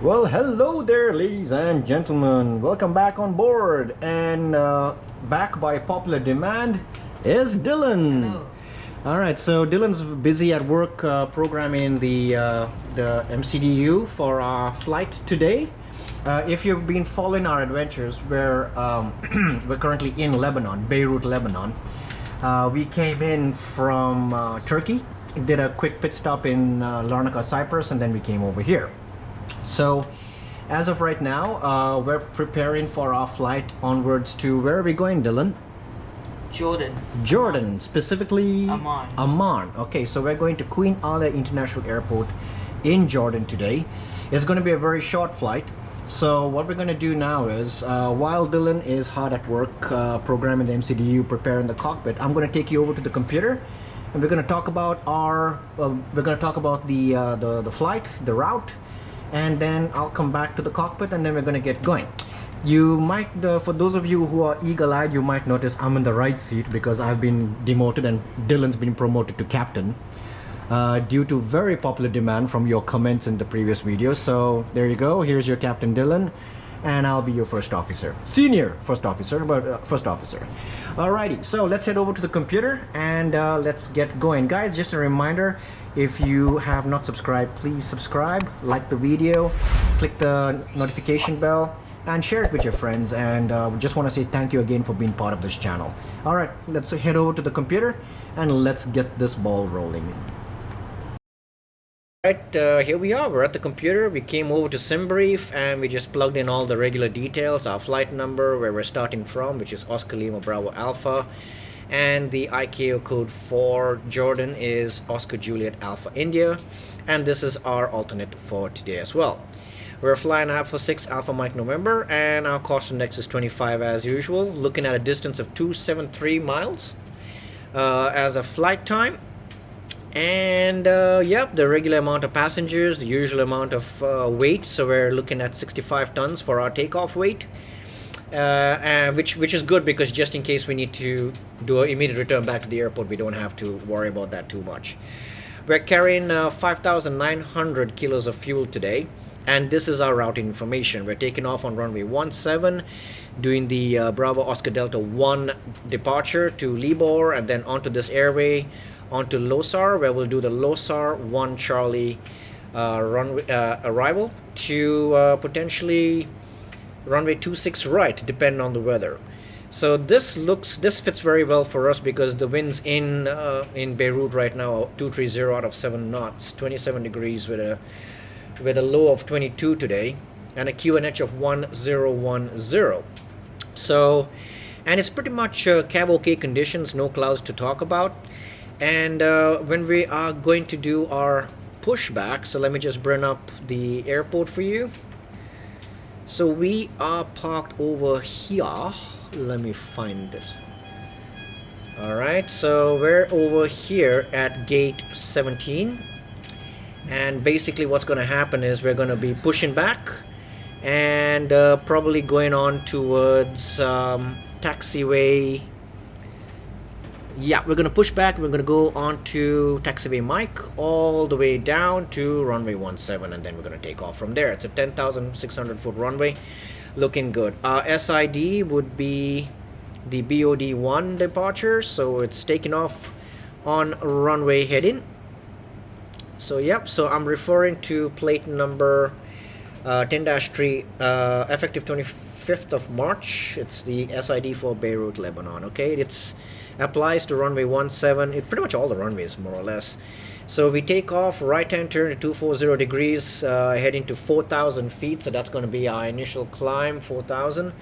Well, hello there, ladies and gentlemen. Welcome back on board. And back by popular demand is Dylan. Hello. All right, so Dylan's busy at work programming the MCDU for our flight today. If you've been following our adventures, we're currently in Lebanon, Beirut, Lebanon. We came in from Turkey, did a quick pit stop in Larnaca, Cyprus, and then we came over here. So as of right now, we're preparing for our flight onwards to, where are we going, Dylan? Jordan, specifically Amman. Okay, so we're going to Queen Alia International Airport in Jordan today. It's going to be a very short flight. So what we're going to do now is, while Dylan is hard at work programming the MCDU, preparing the cockpit, I'm going to take you over to the computer, and we're going to talk about the flight, the route, and then I'll come back to the cockpit, and then we're going to get going. You might, for those of you who are eagle-eyed, you might notice I'm in the right seat because I've been demoted and Dylan's been promoted to captain due to very popular demand from your comments in the previous video. So there you go. Here's your Captain Dylan, and I'll be your first officer. Senior first officer, but first officer. Alrighty, so let's head over to the computer and let's get going. Guys, just a reminder, if you have not subscribed, please subscribe, like the video, click the notification bell, and share it with your friends. And we just want to say thank you again for being part of this channel. All right, let's head over to the computer and let's get this ball rolling. All right, here we are. We're at the computer. We came over to SimBrief and we just plugged in all the regular details, our flight number, where we're starting from, which is Oscar Lima Bravo Alpha, and the ICAO code for Jordan is Oscar Juliet Alpha India, and this is our alternate for today as well. We're flying Alpha 6 Alpha Mike November, and our cost index is 25 as usual, looking at a distance of 273 miles as a flight time. And yep, the regular amount of passengers, the usual amount of weight, so we're looking at 65 tons for our takeoff weight, and which is good, because just in case we need to do an immediate return back to the airport, we don't have to worry about that too much. We're carrying 5,900 kilos of fuel today. And this is our route information. We're taking off on runway 17, doing the Bravo Oscar Delta 1 departure to Libor, and then onto this airway, onto Losar, where we'll do the Losar 1 Charlie runway arrival to potentially runway 26 right, depending on the weather. So this fits very well for us because the winds in Beirut right now are 230 out of 7 knots, 27 degrees with a low of 22 today, and a QNH of 1010. So, and it's pretty much cab okay conditions, no clouds to talk about. And when we are going to do our pushback, so let me just bring up the airport for you. So we are parked over here. Let me find this. Alright, so we're over here at gate 17. And basically what's going to happen is we're going to be pushing back and probably going on towards taxiway. Yeah, we're going to push back. We're going to go on to taxiway Mike all the way down to runway 17, and then we're going to take off from there. It's a 10,600 foot runway, looking good. SID would be the BOD 1 departure, so it's taking off on runway heading. So yep, so I'm referring to plate number 10-3, effective 25th of March. It's the SID for Beirut, Lebanon. Okay, it's applies to runway 17, pretty much all the runways more or less. So we take off, right hand turn to 240 degrees, heading to 4,000 feet. So that's going to be our initial climb, 4,000.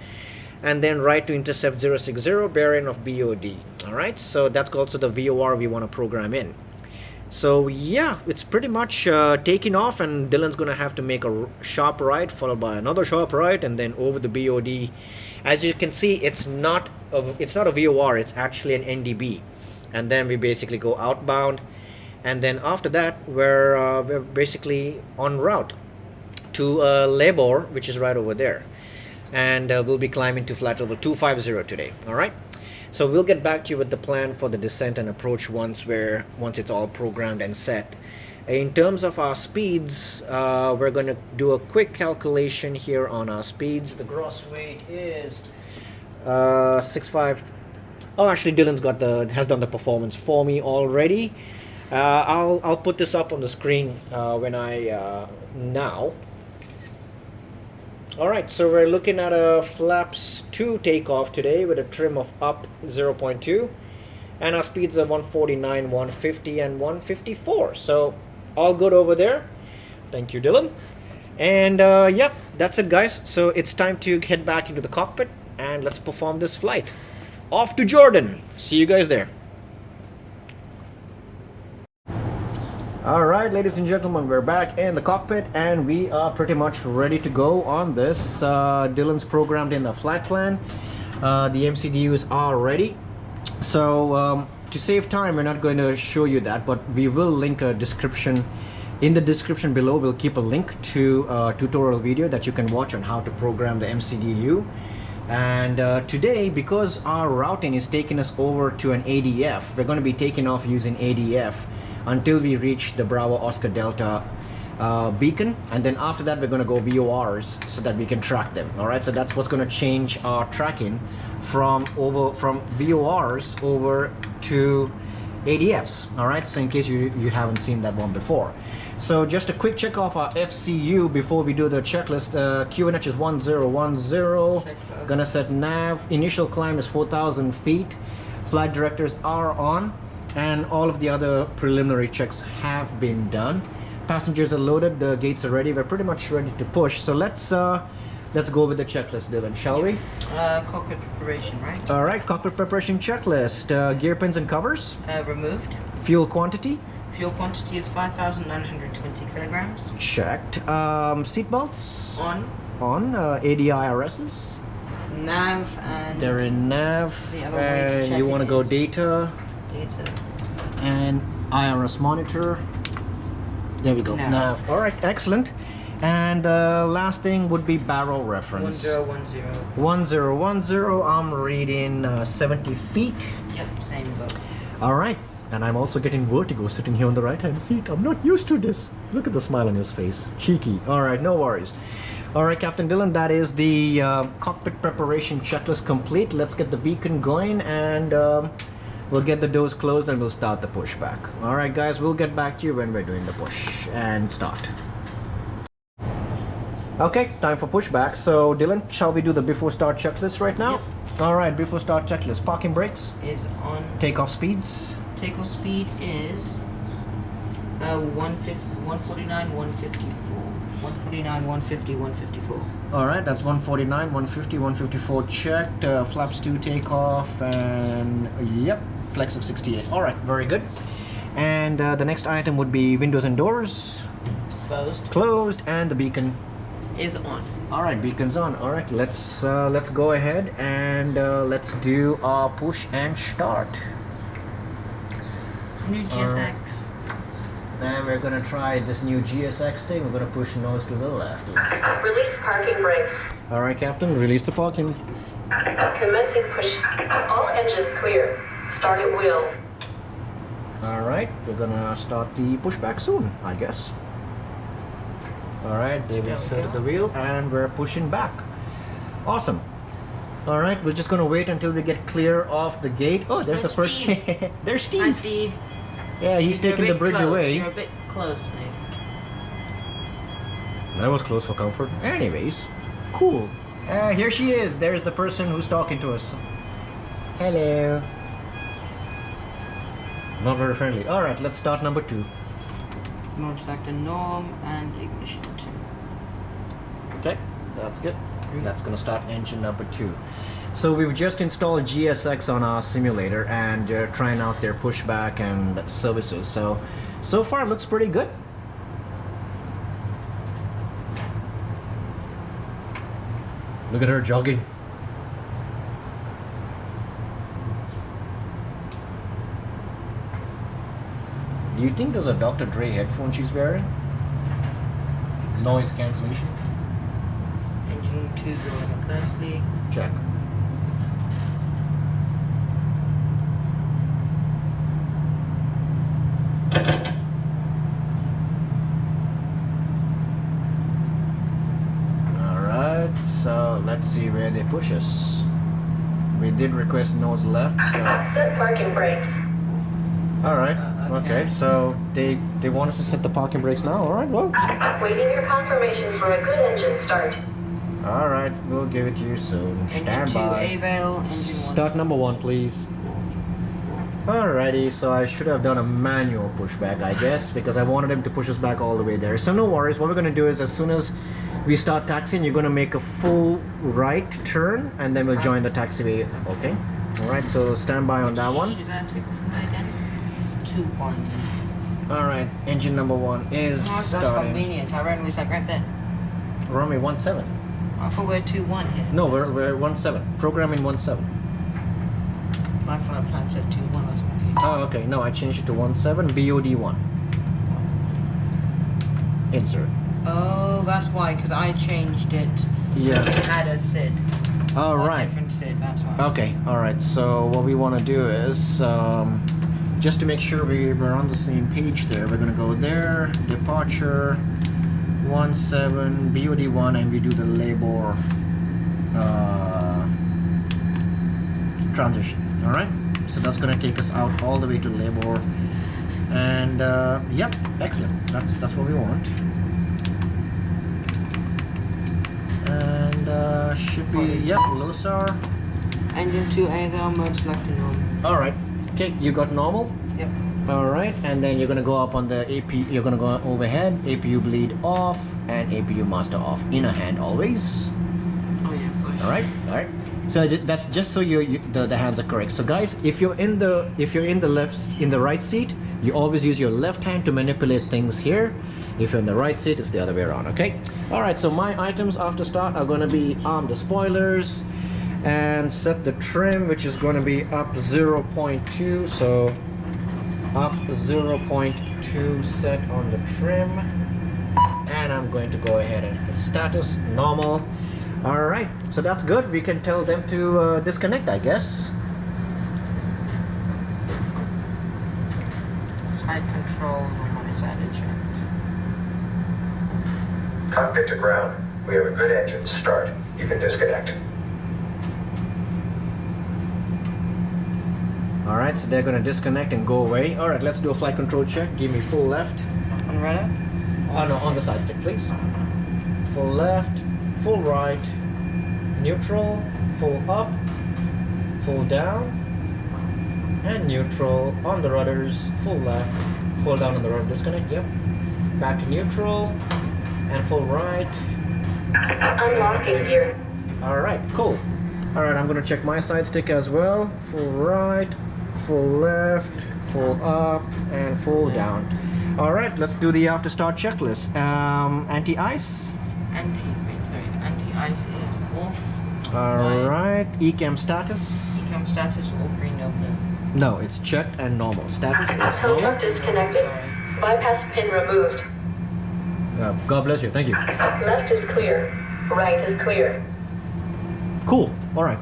And then right to intercept 060, bearing of BOD. All right, so that's also the VOR we want to program in. So yeah, it's pretty much taking off, and Dylan's gonna have to make a sharp right followed by another sharp right, and then over the BOD. As you can see, it's not a VOR, it's actually an NDB, and then we basically go outbound, and then after that we're basically en route to Libor, which is right over there, and we'll be climbing to flight level 250 today. All right. So we'll get back to you with the plan for the descent and approach once it's all programmed and set. In terms of our speeds, we're going to do a quick calculation here on our speeds. The gross weight is 6.5. Oh, actually, Dylan's has done the performance for me already. I'll put this up on the screen when I now. All right, so we're looking at a flaps 2 takeoff today with a trim of up 0.2, and our speeds are 149, 150, and 154. So all good over there. Thank you, Dylan. And yep, that's it, guys. So it's time to head back into the cockpit and let's perform this flight. Off to Jordan. See you guys there. Alright, ladies and gentlemen, we're back in the cockpit and we are pretty much ready to go on this. Dylan's programmed in the flight plan. The MCDUs are ready. So to save time, we're not going to show you that, but we will link a description. In the description below, we'll keep a link to a tutorial video that you can watch on how to program the MCDU. And today, because our routing is taking us over to an ADF, we're going to be taking off using ADF until we reach the Bravo Oscar Delta beacon, and then after that we're going to go VORs so that we can track them. All right, so that's what's going to change our tracking from VORs over to ADFs. All right, so in case you haven't seen that one before. So just a quick check off our FCU before we do the checklist. QNH is 1010. Gonna set nav. Initial climb is 4,000 feet. Flight directors are on, and all of the other preliminary checks have been done. Passengers are loaded, the gates are ready, we're pretty much ready to push. So let's go with the checklist, Dylan, shall we? Cockpit preparation, right? Alright, cockpit preparation checklist. Gear pins and covers? Removed. Fuel quantity? Fuel quantity is 5,920 kilograms. Checked. Seat belts? On. ADIRSs? Nav and... They're in nav. The other way to check you want to go data? Data. And IRS monitor. There we go. Nav. All right, excellent. And the last thing would be barrel reference. 1010. 1010. I'm reading 70 feet. Yep, same boat. All right. And I'm also getting vertigo sitting here on the right-hand seat. I'm not used to this. Look at the smile on his face. Cheeky. All right, no worries. All right, Captain Dylan, that is the cockpit preparation checklist complete. Let's get the beacon going, and we'll get the doors closed and we'll start the pushback. All right, guys, we'll get back to you when we're doing the push and start. Okay, time for pushback. So, Dylan, shall we do the before start checklist right now? Yep. All right, before start checklist. Parking brakes? Is on. Takeoff speeds? Takeoff speed is 149, 154. 149, 150, 154. Alright, that's 149, 150, 154 checked. Flaps 2 takeoff, and yep, flex of 68. Alright, very good. And the next item would be windows and doors. Closed. Closed, and the beacon is on. Alright, beacon's on. Alright, let's go ahead and let's do our push and start. New GSX. Then we're gonna try this new GSX thing. We're gonna push nose to the left. Release parking brakes. Alright, Captain, release the parking. Commencing push. All engines clear. Start at wheel. Alright, we're gonna start the pushback soon, I guess. Alright, David inserted the wheel and we're pushing back. Awesome. Alright, we're just gonna wait until we get clear of the gate. Oh, there's the first. There's Steve. Hi, Steve. Yeah, he's taking the bridge away. You're a bit close, mate. That was close for comfort. Anyways, cool. Here she is. There's the person who's talking to us. Hello. Not very friendly. Alright, let's start number 2. Launch factor norm and ignition 2. Okay, that's good. That's gonna start engine number 2. So we've just installed GSX on our simulator and trying out their pushback and services. So far it looks pretty good. Look at her jogging. Do you think those are Dr. Dre headphones she's wearing? Noise cancellation. Engine 2's rolling up nicely. Check. let's see where they push us. We did request nose left, so... Set parking brakes. Alright, Okay. okay, so they want us to set the parking brakes now, alright, well. Waiting your confirmation for a good engine start. Alright, we'll give it to you soon. Engine Stand 2, by. Aval, engine 1. Start number 1, please. Alrighty, so I should have done a manual pushback, I guess, because I wanted him to push us back all the way there. So no worries, what we're going to do is as soon as we start taxiing, you're going to make a full right turn, and then we'll join the taxiway, okay? Alright, so stand by on that one. Should I take it from there again? 2-1. Alright, engine number 1 is Oh, that's starting. convenient. I ran was like right there. Runway 17. I thought we're 2-1 here. No, we're 17. Programming 17. My flight plan said 2-1. I was confused. Oh, okay. No, I changed it to 17. BOD 1. Insert. Oh, that's why, because I changed it. Yeah. So it had a SID. All A right. different SID, that's why. Okay. All right. So what we want to do is just to make sure we're on the same page there. We're gonna go there. Departure 17 BOD 1, and we do the labor transition. All right. So that's gonna take us out all the way to labor. And yep, excellent. That's what we want. And should be yep, LOSAR. Engine 2, Aval, mode selected normal. All right. Okay, you got normal. Yep. All right, and then you're gonna go up on the AP. You're gonna go overhead. APU bleed off and APU master off. Inner hand always. Oh yeah, sorry. All right. All right. So that's just so the hands are correct. So guys, if you're in the right seat, you always use your left hand to manipulate things here. If you're in the right seat, it's the other way around. Okay. All right. So my items after start are gonna be arm the spoilers and set the trim, which is gonna be up 0.2. So up 0.2 set on the trim, and I'm going to go ahead and hit status normal. All right, so that's good. We can tell them to disconnect, I guess. Side controls on my side of check. Cockpit to ground. We have a good engine start. You can disconnect. All right, so they're gonna disconnect and go away. All right, let's do a flight control check. Give me full left. On radar? Oh no, on the side stick, please. Full left, full right, neutral, full up, full down, and neutral. On the rudders, full left, full down on the rudder, disconnect, yep. Back to neutral, and full right. Unlocking gear. All right, cool. All right, I'm gonna check my side stick as well. Full right, full left, full up, and full down. All right, let's do the after start checklist. Anti-ice. Anti-ice is off. All right, ECAM status. Ecam status, all green, no blue. No, it's checked and normal. Status is Tow truck normal. disconnected. Sorry. Bypass pin removed. God bless you. Thank you. Left is clear. Right is clear. Cool. All right.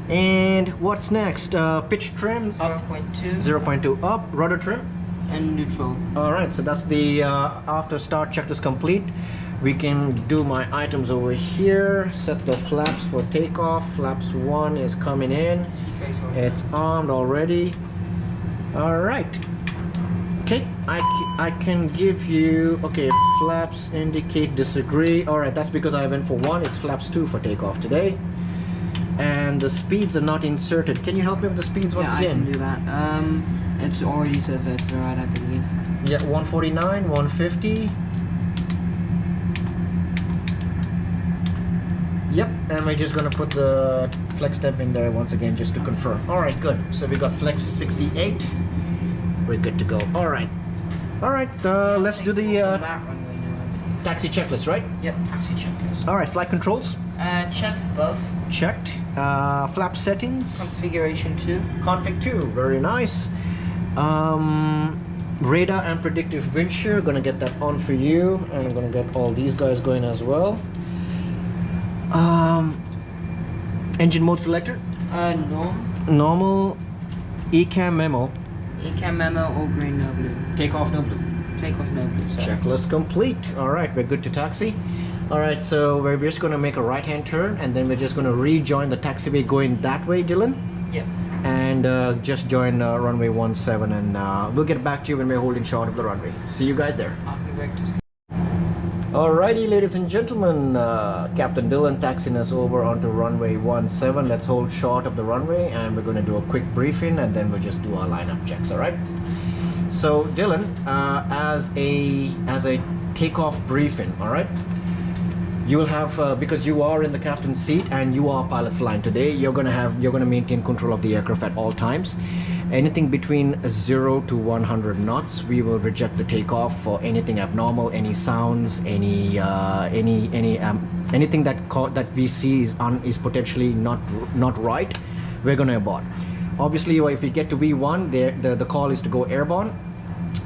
And what's next? Pitch trim up 0.2 0.2 up. Rudder trim. and neutral. All right. So that's the after start checklist complete. We can do my items over here. Set the flaps for takeoff. Flaps 1 is coming in. It's armed already. All right. Okay, I can give you, okay, flaps indicate disagree. All right, that's because I went for 1. It's flaps 2 for takeoff today. And the speeds are not inserted. Can you help me with the speeds once Yeah, again? I can do that. It's already to the right, I believe. Yeah, 149, 150. Yep, and we're just gonna put the flex temp in there once again just to confirm. All right, good. So we got flex 68. We're good to go. All right, let's do the That runway now, I believe. taxi checklist, right? Yep, taxi checklist. All right, flight controls Checked both. checked. Flap settings, Configuration 2. config 2, very nice. Radar and predictive wind shear, gonna get that on for you, and I'm gonna get all these guys going as well. Engine mode selector, No. normal, ECAM memo, Ecam memo, all green, no blue. takeoff no blue. Takeoff no, please, sir. Checklist complete. All right, we're good to taxi. All right, so we're just going to make a right-hand turn, and then we're just going to rejoin the taxiway going that way, Dylan. Yep. And just join runway 17, and we'll get back to you when we're holding short of the runway. See you guys there. Parking brake disc. Alrighty, ladies and gentlemen, Captain Dylan taxiing us over onto runway 17. Let's hold short of the runway, and we're going to do a quick briefing, and then we'll just do our lineup checks. All right. So Dylan, as a takeoff briefing, all right. You will have because you are in the captain's seat and you are pilot flying today. You're gonna maintain control of the aircraft at all times. Anything between 0 to 100 knots, we will reject the takeoff for anything abnormal, any sounds, anything that we see is potentially not right. We're gonna abort. Obviously, if we get to V1, the call is to go airborne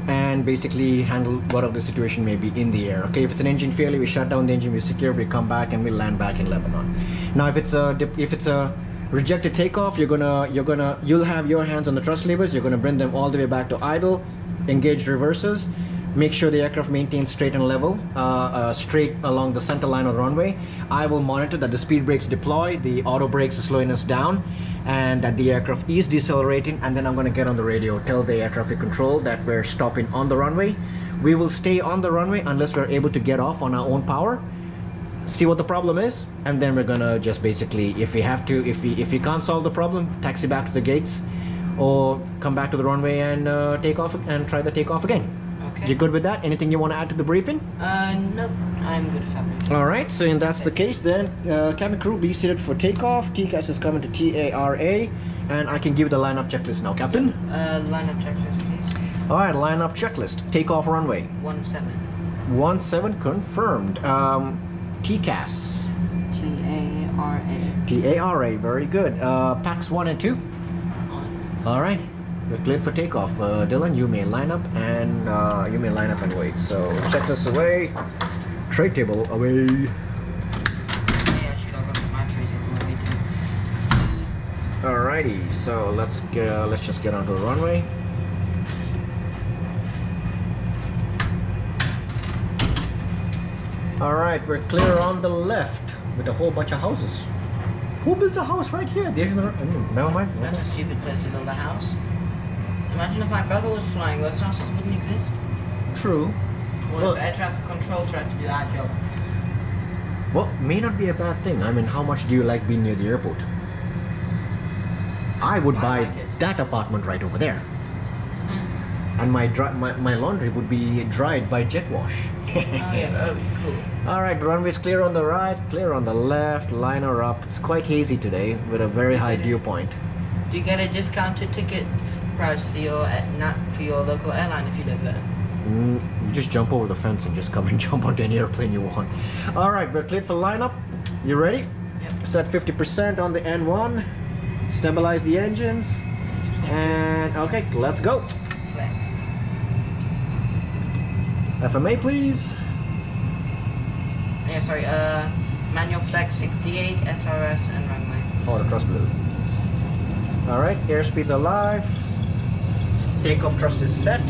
and basically handle whatever the situation may be in the air. Okay, if it's an engine failure, we shut down the engine, we secure, we come back, and we land back in Lebanon. Now, if it's a rejected takeoff, you'll have your hands on the thrust levers. You're gonna bring them all the way back to idle, engage reversers, make sure the aircraft maintains straight and level, straight along the center line of the runway. I will monitor that the speed brakes deploy, the auto brakes are slowing us down, and that the aircraft is decelerating, and then I'm going to get on the radio, tell the air traffic control that we're stopping on the runway. We will stay on the runway unless we're able to get off on our own power, see what the problem is, and then we're gonna just basically, if we can't solve the problem, taxi back to the gates or come back to the runway and take off and try the takeoff again. Okay. You good with that? Anything you want to add to the briefing? Nope. I'm good for everything. All right, so if that's the case, then cabin crew, be seated for takeoff. TCAS is coming to TARA, and I can give the lineup checklist now, Captain. Lineup checklist, please. All right, lineup checklist. Takeoff runway 17. 17 confirmed. TCAS. TARA. TARA, very good. Packs 1 and 2. All right, we're cleared for takeoff. Dylan, you may line up and wait. So checklist away. Tray table away. Yeah, should I go to my tray table away too? Alrighty, so let's just get onto the runway. Alright, we're clear on the left with a whole bunch of houses. Who builds a house right here? There's no, never mind. That's a stupid place to build a house. Imagine if my brother was flying, those houses wouldn't exist. True. Or if air traffic control tried to do our job. Well, may not be a bad thing. I mean, how much do you like being near the airport? I would buy like it. that apartment right over there. And my laundry would be dried by jet wash. Oh yeah, that would be cool. Alright, runway's clear on the right, clear on the left, liner up. It's quite hazy today with a very high dew point. Do you get a discounted ticket price for your local airline if you live there? You just jump over the fence and just come and jump onto any airplane you want. Alright, we're cleared for lineup. You ready? Yep. Set 50% on the N1. Stabilize the engines. And okay, let's go. Flex. FMA, please. Yeah, sorry, manual flex 68, SRS, and runway. Oh, the thrust blue. Alright, airspeed's alive. Takeoff thrust is set.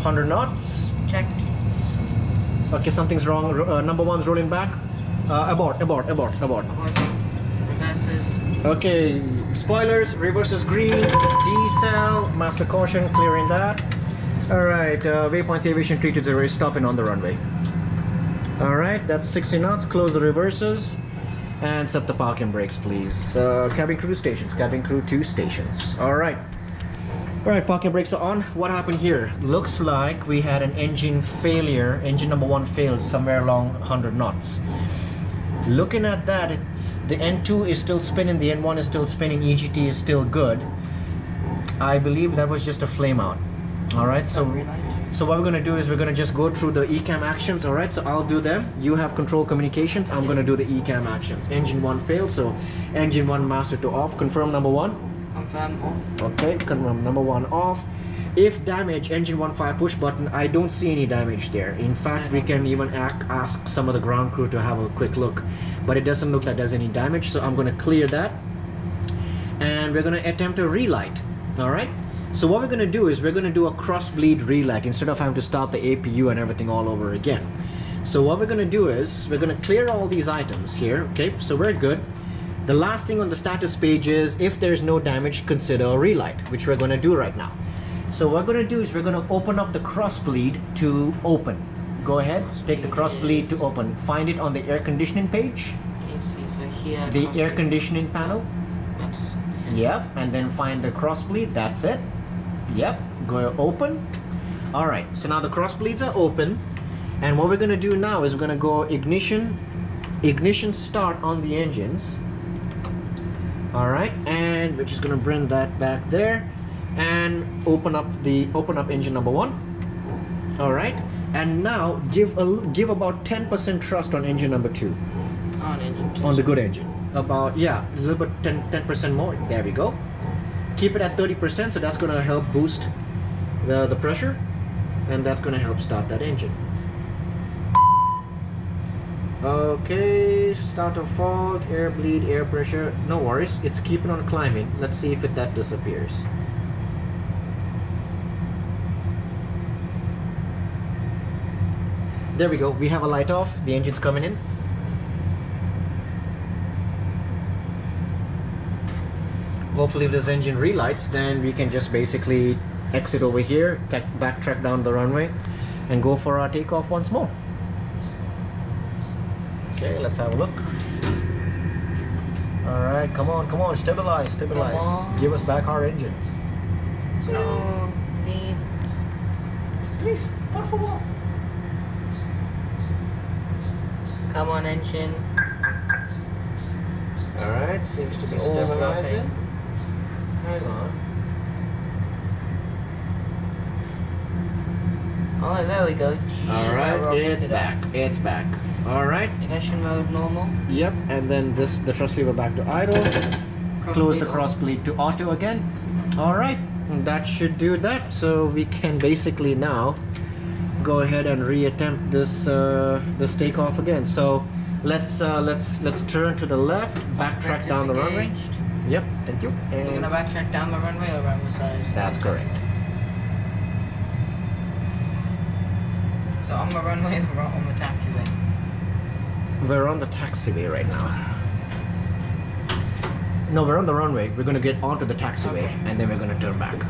$100 knots. Checked. Okay, something's wrong. Number one's rolling back. Abort. Abort. Reverses. Okay, spoilers, reverses green, decel, master caution, clearing that. Alright, waypoints Aviation 320 is stopping on the runway. Alright, that's 60 knots, close the reversers, and set the parking brakes, please. Cabin crew stations, cabin crew 2 stations. Alright. Alright, parking brakes are on. What happened here? Looks like we had an engine failure. Engine number 1 failed somewhere along 100 knots. Looking at that, the N2 is still spinning, the N1 is still spinning, EGT is still good. I believe that was just a flame out. Alright, so what we're going to do is we're going to just go through the ECAM actions. Alright, so I'll do them. You have control communications. I'm going to do the ECAM actions. Engine 1 failed, so engine 1 master to off. Confirm number 1. Confirm off. Okay, confirm number 1 off. If damage, engine 1 fire push button, I don't see any damage there. In fact, we can even ask some of the ground crew to have a quick look, but it doesn't look like there's any damage, so I'm going to clear that. And we're going to attempt a relight. All right, so what we're going to do is we're going to do a cross bleed relight instead of having to start the APU and everything all over again. So what we're going to do is we're going to clear all these items here. Okay, so we're good. The last thing on the status page is if there's no damage, consider a relight, which we're going to do right now. So what we're going to do is we're going to open up the cross bleed to open. Go ahead, take the cross bleed to open. Find it on the air conditioning page. So here. The air conditioning panel. That's Yep, and then find the cross bleed. That's it. Yep, go open. All right, so now the cross bleeds are open, and what we're going to do now is we're going to go ignition start on the engines. All right, and we're just going to bring that back there and open up engine number 1. All right, and now give about 10% thrust on engine number 2. on engine 2. On the good engine. About, yeah, a little bit 10% more. There we go. Keep it at 30%, so that's going to help boost the pressure, and that's going to help start that engine. Okay, start of fault, air bleed, air pressure. No worries, it's keeping on climbing. Let's see if that disappears. There we go. We have a light off. The engine's coming in. Hopefully if this engine relights, then we can just basically exit over here, backtrack down the runway, and go for our takeoff once more. Okay, let's have a look. Alright, come on, stabilize. Give us back our engine. No, please, por favor. come on, engine. Alright, seems to be It's all stabilizing. dropping. Hang on. Oh, there we go. Jeez, that Alright, rockets it's it up. back. It's back. Alright. Ignition mode normal. Yep, and then the thrust lever back to idle. Close the cross bleed to auto again. Alright, that should do that. So we can basically now go ahead and reattempt this takeoff again. So let's turn to the left, backtrack down the runway. Disengaged. Yep, thank you. We're And gonna backtrack down the runway or around the sides? that's correct. So on the runway or on the taxiway? We're on the taxiway right now. No, we're on the runway. We're gonna get onto the taxiway, Okay. and then we're gonna turn back.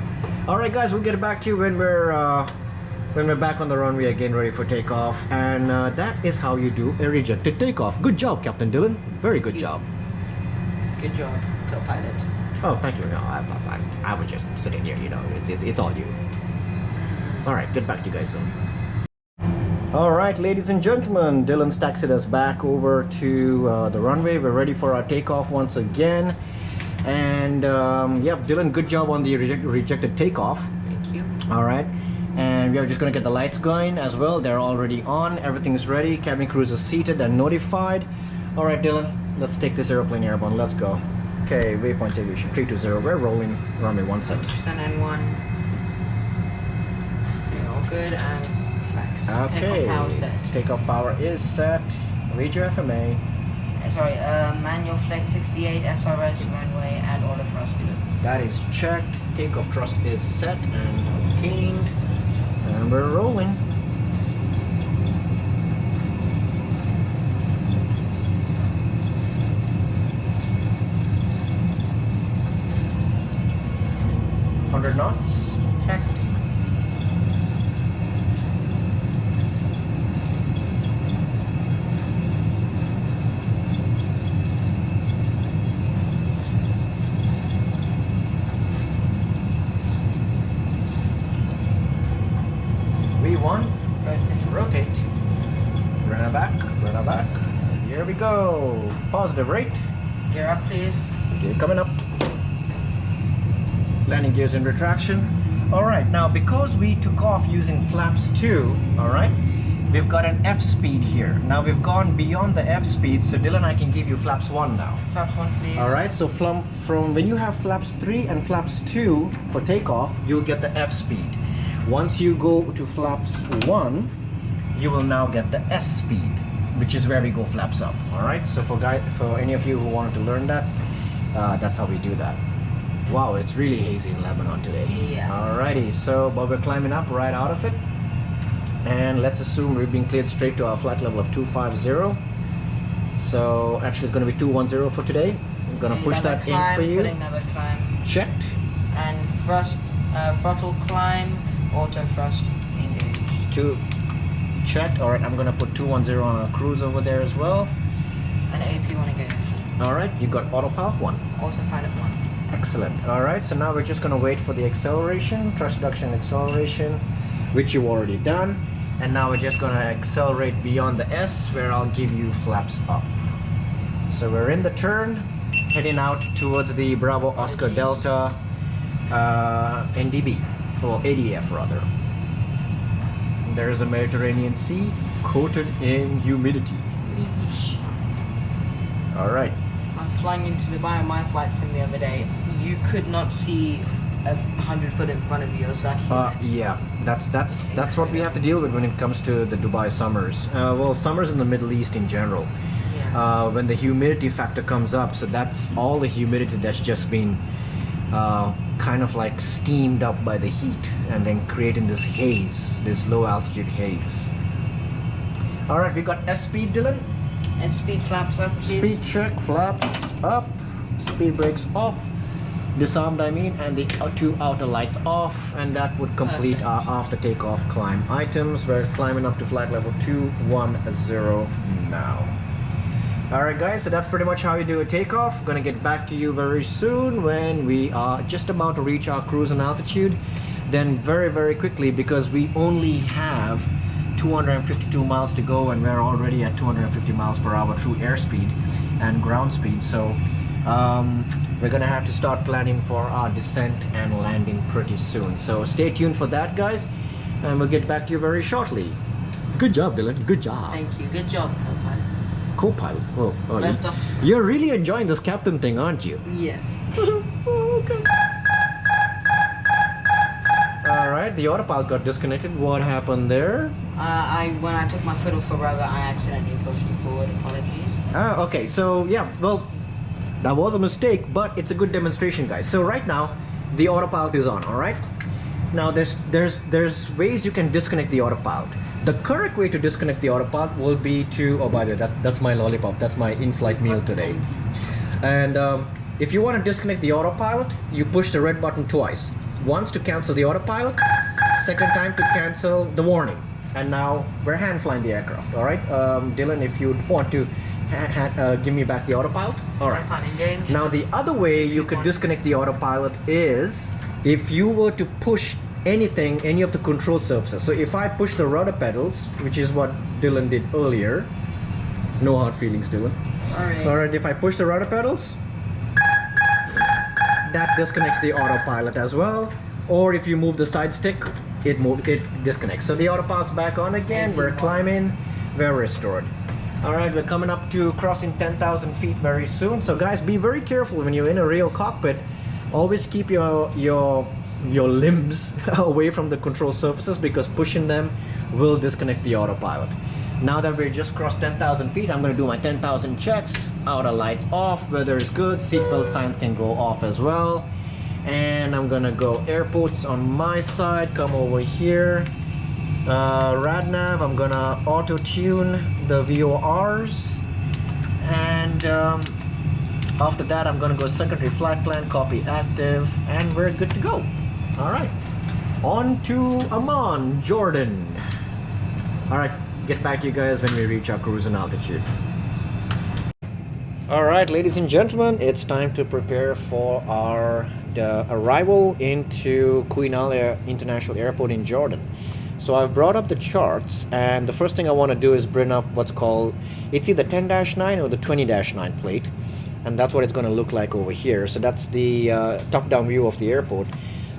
All right, guys, we'll get back to you when we're back on the runway again, ready for takeoff. And that is how you do a rejected takeoff. Good job, Captain Dylan. Very good job. Good job, co-pilot. Oh, thank you. No, I was just sitting here. You know, it's all you. All right, get back to you guys soon. All right, ladies and gentlemen, Dylan's taxied us back over to the runway. We're ready for our takeoff once again. And yep, Dylan, good job on the rejected takeoff. Thank you. All right, and we are just gonna get the lights going as well. They're already on. Everything's ready. Cabin crew is seated and notified. All right, Dylan, let's take this airplane airborne. Let's go. Okay, waypoint aviation 320. We're rolling runway 17. Percent N1. Okay, all good and flex. Okay, Takeoff power set. takeoff power is set. Read your FMA. Sorry, manual flex 68, SRS runway, and order thrust blue. That is checked. Takeoff thrust is set and obtained. And we're rolling. Knots. Checked. V1. Rotate. Rotate. Run her back. Here we go. Positive rate. Gear up, please. Okay, coming up. Landing gears in retraction. All right, now because we took off using flaps 2, all right, we've got an F speed here. Now we've gone beyond the F speed, so Dylan, I can give you flaps 1 now. Flaps 1, please. Alright, so from when you have flaps 3 and flaps 2 for takeoff, you'll get the F speed. Once you go to flaps 1, you will now get the S speed, which is where we go flaps up. Alright, so for any of you who wanted to learn that, that's how we do that. Wow, it's really hazy in Lebanon today. Yeah. Alrighty, so but we're climbing up right out of it. And let's assume we've been cleared straight to our flight level of 250. So actually it's going to be 210 for today. I'm going to push that in for you. Put another climb. Checked. And throttle climb, auto thrust engaged. Checked. Alright, I'm going to put 210 on our cruise over there as well. And AP1 engaged. Alright, you got autopilot 1. Autopilot 1. Excellent. Alright, so now we're just going to wait for the acceleration, thrust reduction acceleration, which you've already done. And now we're just going to accelerate beyond the S, where I'll give you flaps up. So we're in the turn, heading out towards the Bravo Oscar Delta NDB, or ADF rather. There is a Mediterranean Sea coated in humidity. Alright. I'm flying into Dubai on my flight sim the other day. You could not see 100 foot in front of you. Is that humid? Yeah, that's what we have to deal with when it comes to the Dubai summers. Well, summers in the Middle East in general. Yeah. When the humidity factor comes up, so that's all the humidity that's just been kind of like steamed up by the heat and then creating this haze, this low altitude haze. Alright, we got S speed, Dylan. And speed flaps up, please. Speed check, flaps up, speed brakes off, disarmed I mean, and the 2 outer lights off, and that would complete our after takeoff climb items. We're climbing up to flight level 210 now. Alright guys, so that's pretty much how you do a takeoff. Gonna get back to you very soon when we are just about to reach our cruising altitude. Then very quickly, because we only have 252 miles to go and we're already at 250 miles per hour through airspeed and ground speed, so we're gonna have to start planning for our descent and landing pretty soon. So stay tuned for that, guys, and we'll get back to you very shortly. Good job, Dylan. Good job. Thank you. Good job, co-pilot. Co-pilot? Oh, First officer. you're really enjoying this captain thing, aren't you? Yes. Okay. Alright, the autopilot got disconnected. What happened there? When I took my foot off a rudder, I accidentally pushed it forward. Apologies. Okay, so yeah, well, that was a mistake, but it's a good demonstration, guys. So right now, the autopilot is on, alright? Now there's ways you can disconnect the autopilot. The correct way to disconnect the autopilot will be to, oh by the way, that's my lollipop, that's my in-flight meal today. And if you want to disconnect the autopilot, you push the red button twice. Once to cancel the autopilot, second time to cancel the warning. And now we're hand flying the aircraft, alright? Dylan, if you want to give me back the autopilot. Alright. Now the other way you could disconnect the autopilot is if you were to push any of the control surfaces. So if I push the rudder pedals, which is what Dylan did earlier, no hard feelings, Dylan. Sorry. Alright, if I push the rudder pedals, that disconnects the autopilot as well. Or if you move the side stick, it disconnects. So the autopilot's back on again. We're climbing, we're restored. Alright, we're coming up to crossing 10,000 feet very soon. So guys, be very careful when you're in a real cockpit. Always keep your limbs away from the control surfaces, because pushing them will disconnect the autopilot. Now that we're just crossed 10,000 feet, I'm going to do my 10,000 checks. Outer lights off, weather is good, seatbelt signs can go off as well. And I'm going to go airports on my side, come over here. Radnav, I'm going to auto-tune the VORs. And after that, I'm going to go secondary flight plan, copy active, and we're good to go. Alright, on to Amman, Jordan. Alright, get back to you guys when we reach our cruising altitude. Alright, ladies and gentlemen, it's time to prepare for our arrival into Queen Ali International Airport in Jordan. So I've brought up the charts, and the first thing I want to do is bring up what's called, it's either 10-9 or the 20-9 plate, and that's what it's going to look like over here. So that's the top-down view of the airport.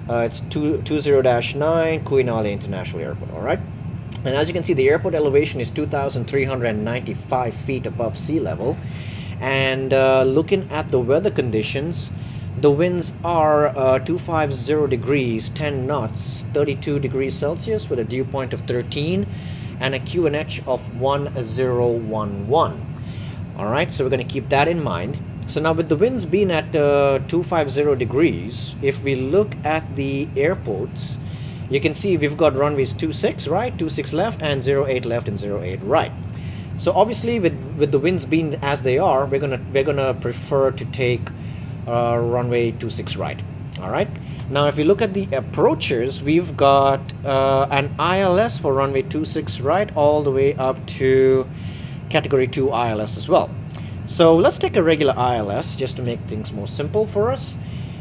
It's 20-9 Queen Ali International Airport. Alright, And as you can see, the airport elevation is 2,395 feet above sea level. And looking at the weather conditions, the winds are 250 degrees, 10 knots, 32 degrees Celsius with a dew point of 13 and a QNH of 1011. All right, so we're going to keep that in mind. So now with the winds being at 250 degrees, if we look at the airports, you can see we've got runways 26 right, 26 left, and 08 left and 08 right. So obviously with the winds being as they are, we're gonna prefer to take runway 26 right. All right. Now if you look at the approaches, we've got an ILS for runway 26 right all the way up to category 2 ILS as well. So let's take a regular ILS just to make things more simple for us.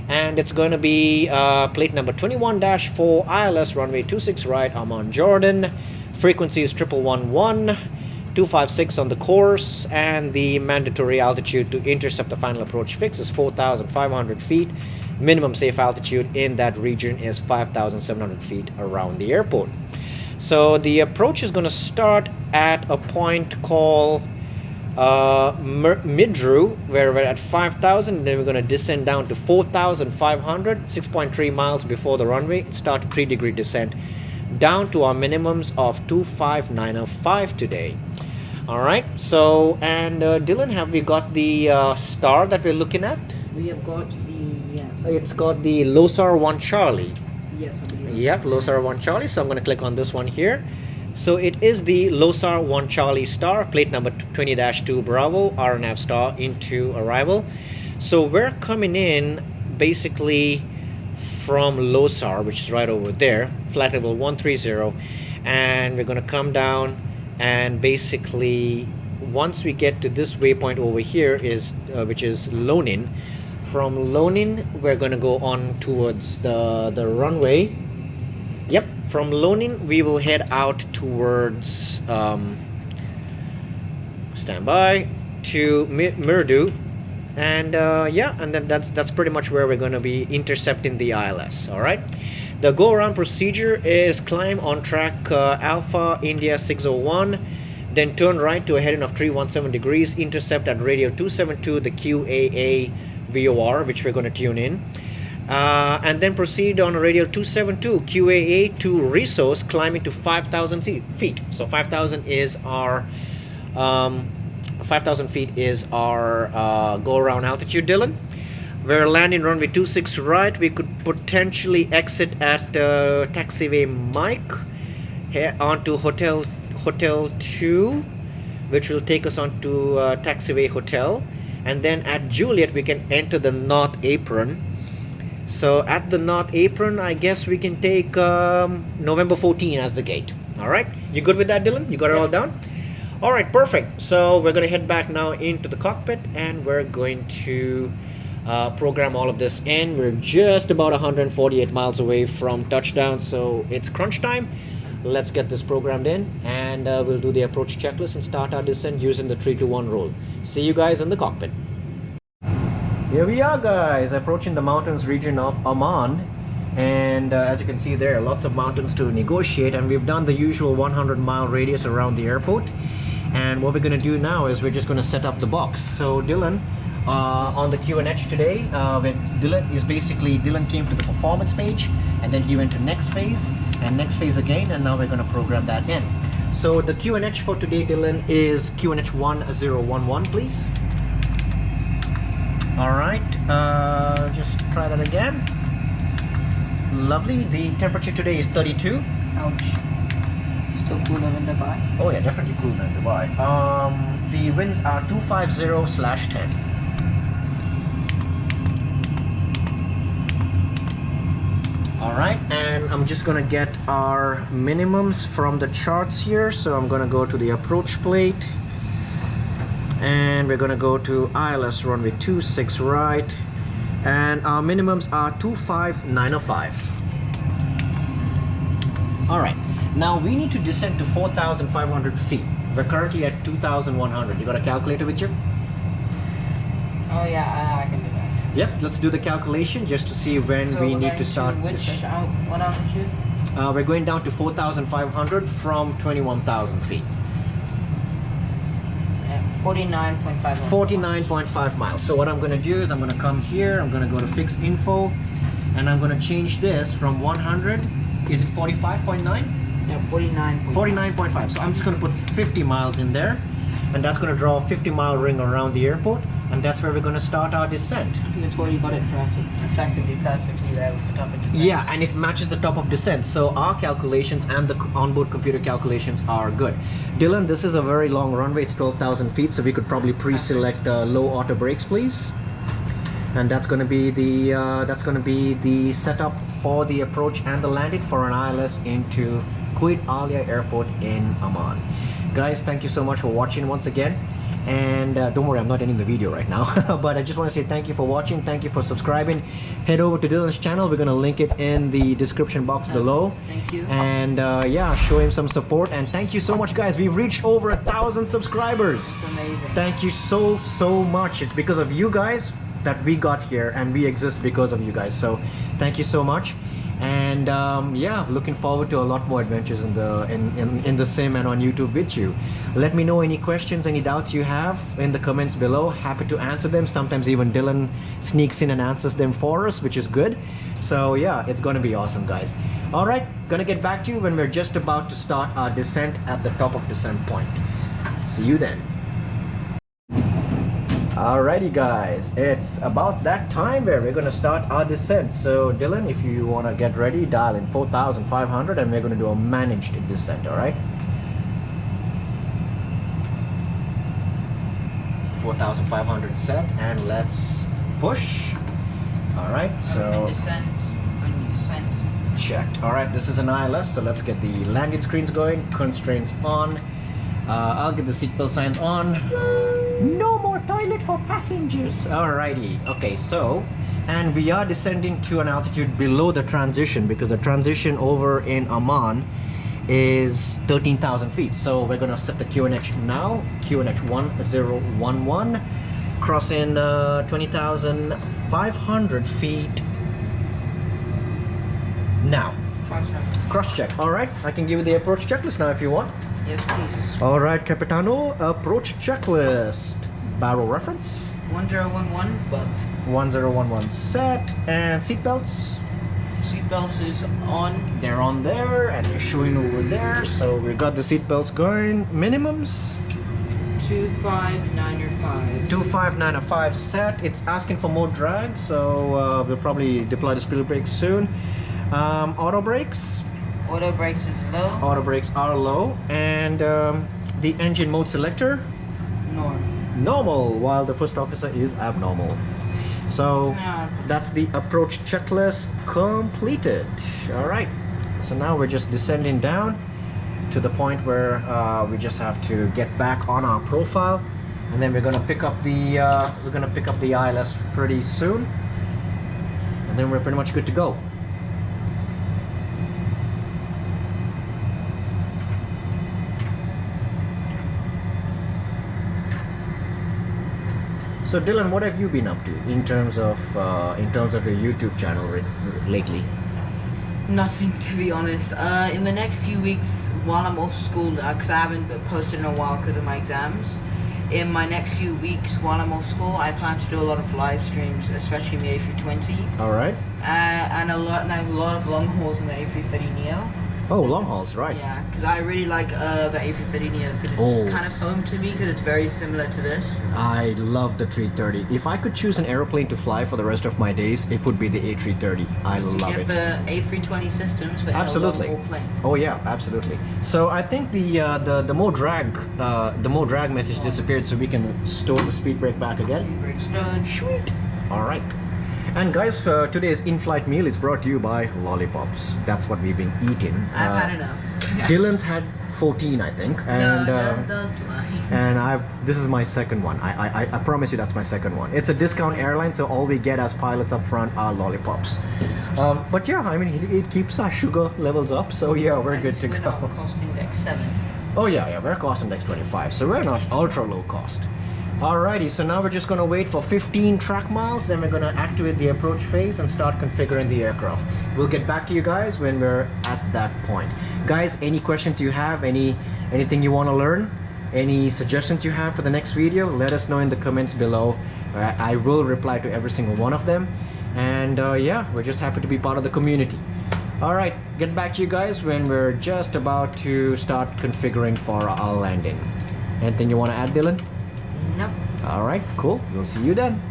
And it's going to be plate number 21-4 ILS runway 26 right, Amman, Jordan. Frequency is 1111, 256 on the course, and the mandatory altitude to intercept the final approach fix is 4,500 feet. Minimum safe altitude in that region is 5,700 feet around the airport. So the approach is going to start at a point called Midru, where we're at 5,000, and then we're going to descend down to 4,500, 6.3 miles before the runway, start a 3-degree descent down to our minimums of 25905 today. All right, so and Dylan, have we got the star that we're looking at? We have got the, yes. It's got the LOSAR 1 Charlie. Yes, I believe. Yep, LOSAR 1 Charlie. So I'm going to click on this one here. So it is the LOSAR 1 Charlie star, plate number 20-2 Bravo, RNAV star into arrival. So we're coming in basically from LOSAR, which is right over there, flight level 130, and we're going to come down, and basically once we get to this waypoint over here is which is Lonin. From Lonin we're going to go on towards the runway. Yep, from Lonin we will head out towards standby to Mirdu, and yeah, and then that's pretty much where we're going to be intercepting the ILS. All right, the go around procedure is climb on track Alpha India 601, then turn right to a heading of 317 degrees, intercept at radio 272 the QAA VOR, which we're going to tune in. And then proceed on radio 272 QAA to resource, climbing to 5,000 feet. So 5,000 is our 5,000 feet is our go around altitude, Dylan. We're landing runway 26 right. We could potentially exit at taxiway Mike onto hotel 2, which will take us onto taxiway hotel, and then at Juliet we can enter the North Apron. So at the North Apron, I guess we can take November 14 as the gate. All right, you good with that, Dylan? You got it all down? All right, perfect. So we're going to head back now into the cockpit, and we're going to program all of this in. We're just about 148 miles away from touchdown, so it's crunch time. Let's get this programmed in, and we'll do the approach checklist and start our descent using the 3-2-1 rule. See you guys in the cockpit. Here we are, guys, approaching the mountains region of Amman, and as you can see, there are lots of mountains to negotiate, and we've done the usual 100-mile radius around the airport. And what we're going to do now is we're just going to set up the box. So Dylan, on the QNH today, with Dylan is basically Dylan came to the performance page, and then he went to next phase and next phase again, and now we're going to program that in. So the QNH for today, Dylan, is QNH 1011, please. All right, just try that again. Lovely. The temperature today is 32. Ouch. Still cooler than Dubai. Oh yeah, definitely cooler than Dubai. The winds are 250/10. All right, and I'm just gonna get our minimums from the charts here. So I'm gonna go to the approach plate, and we're gonna go to ILS runway 26 right, and our minimums are 25905. All right, now we need to descend to 4,500 feet. We're currently at 2,100. You got a calculator with you? Oh yeah, I can do that. Yep, let's do the calculation just to see when So we we're need going to start which descent. what altitude? We're going down to 4,500 from 21,000 feet. 49.5. 49.5 miles. So what I'm going to do is I'm going to come here, I'm going to go to fix info, and I'm going to change this from 100. Is it 45.9? Yeah, 49. 49.5. So I'm just going to put 50 miles in there, and that's going to draw a 50-mile ring around the airport, and that's where we're going to start our descent. I think it's already got it for us effectively perfectly there with the top of descent. Yeah, and it matches the top of descent. So our calculations and the onboard computer calculations are good. Dylan, this is a very long runway. It's 12,000 feet, so we could probably pre-select low auto brakes, please. And that's going to be the setup for the approach and the landing for an ILS into Kuwait Alia Airport in Amman. Guys, thank you so much for watching once again. And don't worry, I'm not ending the video right now. But I just want to say thank you for watching. Thank you for subscribing. Head over to Dylan's channel. We're going to link it in the description box below. Thank you. And yeah, show him some support. And thank you so much, guys. We've reached over 1,000 subscribers. It's amazing. Thank you so much. It's because of you guys that we got here, and we exist because of you guys. So thank you so much. And yeah, looking forward to a lot more adventures in the sim and on YouTube with you. Let me know any questions, any doubts you have in the comments below. Happy to answer them. Sometimes even Dylan sneaks in and answers them for us, which is good. So yeah, it's gonna be awesome, guys. All right, gonna get back to you when we're just about to start our descent at the top of descent point. See you then. Alrighty, guys, it's about that time where we're gonna start our descent. So Dylan, if you want to get ready, dial in 4,500 and we're gonna do a managed descent. All right, 4,500 set, and let's push. All right, so descent. Only descent. checked. All right, this is an ILS, so let's get the landing screens going, constraints on. I'll get the seatbelt signs on. No more toilet for passengers. Alrighty. Okay, so, and we are descending to an altitude below the transition, because the transition over in Amman is 13,000 feet. So we're gonna set the QNH now. QNH 1011, crossing 20,500 feet now. Cross check. All right, I can give you the approach checklist now if you want. Yes, please. All right, Capitano, approach checklist. Barrel reference. 1011 above. 1011 set, and seatbelts. Seatbelts is on. They're on there, and they're showing over there. So we got the seatbelts going. Minimums. 25905. 25905 set. It's asking for more drag, so we'll probably deploy the speed brakes soon. Auto brakes. Auto brakes is low. Auto brakes are low, and the engine mode selector. Normal, while the first officer is abnormal. So that's the approach checklist completed. All right, so now we're just descending down to the point where we just have to get back on our profile, and then we're gonna pick up the ILS pretty soon, and then we're pretty much good to go. So Dylan, what have you been up to in terms of your YouTube channel lately? Nothing, to be honest. In the next few weeks, while I'm off school, because I haven't posted in a while because of my exams, in my next few weeks while I'm off school, I plan to do a lot of live streams, especially in the A320. All right. And a lot of long hauls in the A330 Neo. Oh, long hauls, right? Yeah, because I really like the A330 Neo because it's kind of home to me because it's very similar to this. I love the 330. If I could choose an airplane to fly for the rest of my days, it would be the A330. I love it. You get the A320 systems for a long haul plane. Oh yeah, absolutely. So I think the more drag message disappeared, so we can store the speed brake back again. Speed brake stored. Sweet. All right. And guys, today's in-flight meal is brought to you by lollipops. That's what we've been eating. I've had enough. Dylan's had 14, I think, and don't lie. and this is my second one. I promise you that's my second one. It's a discount airline, so all we get as pilots up front are lollipops. But yeah, I mean, it keeps our sugar levels up, so yeah, we're good to go. We're cost index 7. Oh yeah, we're cost index 25, so we're not ultra low cost. Alrighty, so now we're just gonna wait for 15 track miles, then we're gonna activate the approach phase and start configuring the aircraft. We'll get back to you guys when we're at that point. Guys, any questions you have, anything you want to learn, any suggestions you have for the next video, let us know in the comments below. I will reply to every single one of them. And yeah, we're just happy to be part of the community. Alright, get back to you guys when we're just about to start configuring for our landing. Anything you want to add, Dylan? Nope. Alright, cool. We'll see you then.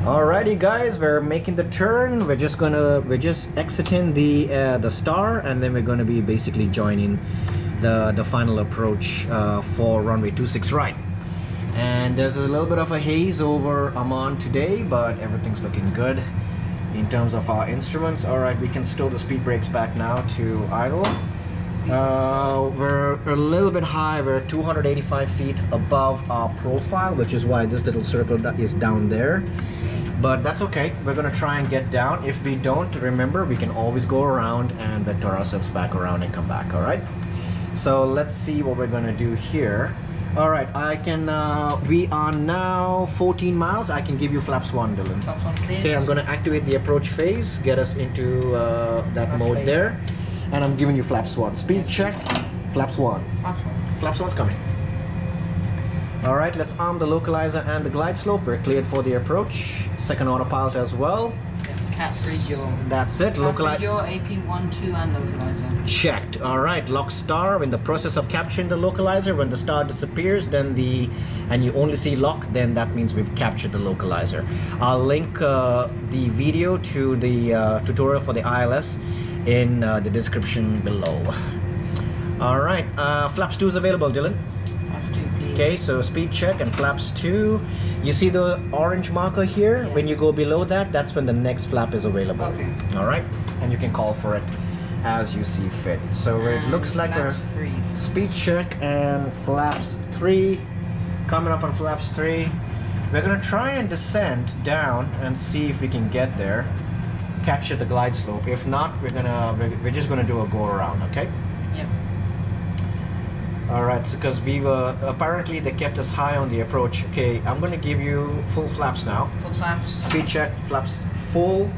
Alrighty guys, we're making the turn. We're just exiting the star, and then we're gonna be basically joining the final approach for runway 26 right. And there's a little bit of a haze over Amman today, but everything's looking good in terms of our instruments. Alright, we can stow the speed brakes back now to idle. We're a little bit high. We're 285 feet above our profile, which is why this little circle that is down there. But that's okay. We're gonna try and get down. If we don't, remember, we can always go around and vector ourselves back around and come back. All right. So let's see what we're gonna do here. All right. I can. We are now 14 miles. I can give you flaps 1, Dylan. Flaps 1, please. Okay. I'm gonna activate the approach phase. Get us into that Approach mode phase. there. And I'm giving you flaps 1. Speed check. Flaps 1. Flaps 1. Flaps 1's coming. Alright, let's arm the localizer and the glide slope. We're cleared for the approach. Second autopilot as well. Yeah, cat 3 yaw. That's it. Cat 3 Localizer yaw, AP1, 2 and localizer. checked. Alright, lock star. In the process of capturing the localizer, when the star disappears, then and you only see lock, then that means we've captured the localizer. I'll link the video to the tutorial for the ILS in the description below. Alright, flaps 2 is available, Dylan. Flaps 2, please. Okay, so speed check and flaps 2. You see the orange marker here? Yes. When you go below that, that's when the next flap is available. Okay. Alright, and you can call for it as you see fit. So it And looks like flaps a 3. speed check and flaps 3. Coming up on flaps 3. We're gonna try and descend down and see if we can get there. Capture the glide slope. If not, we're just gonna do a go around, okay? Yep. Alright, so because we were apparently they kept us high on the approach. Okay, I'm gonna give you full flaps now. Full flaps. Speed check, flaps full.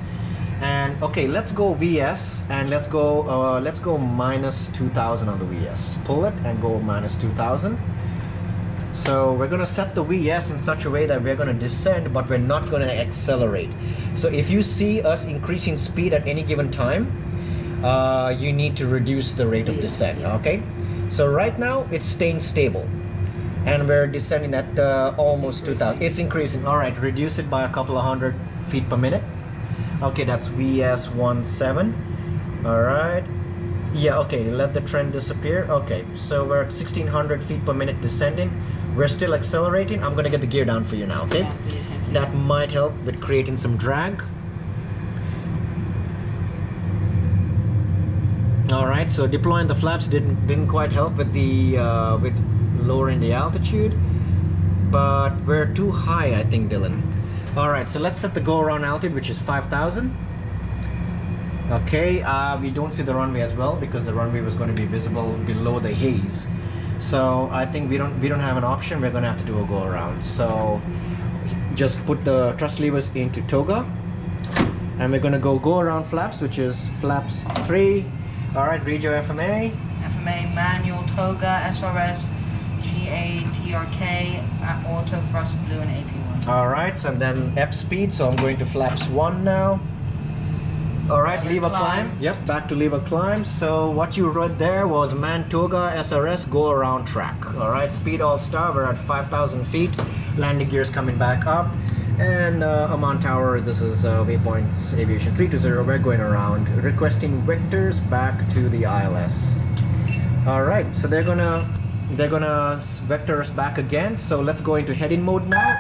And okay, let's go VS and let's go minus 2000 on the VS. Pull it and go minus 2000. So we're gonna set the VS in such a way that we're gonna descend, but we're not gonna accelerate. So if you see us increasing speed at any given time, you need to reduce the rate of descent. Okay. So right now it's staying stable, and we're descending at almost 2000. It's increasing. All right, reduce it by a couple of 100 feet per minute. Okay, that's VS 17. All right. Yeah, okay, let the trend disappear. Okay, so we're at 1600 feet per minute descending. We're still accelerating. I'm gonna get the gear down for you now, okay? Yeah, please, thank you. That might help with creating some drag. All right, so deploying the flaps didn't quite help with the with lowering the altitude, but we're too high, I think, Dylan. All right, so let's set the go around altitude, which is 5000. Okay, we don't see the runway as well because the runway was going to be visible below the haze. So I think we don't have an option. We're going to have to do a go around. So just put the thrust levers into toga, and we're going to go around flaps, which is flaps 3. All right, read your FMA. FMA manual toga SRS GATRK at auto thrust blue and AP1. All right, and then F speed. So I'm going to flaps 1 now. All right, lever climb. Yep, back to lever climb. So what you read there was man toga SRS go around track. All right, speed all star. We're at 5,000 feet. Landing gears coming back up. And Amman Tower, this is waypoint Aviation 320. We're going around, requesting vectors back to the ILS. All right, so they're gonna vector us back again. So let's go into heading mode now.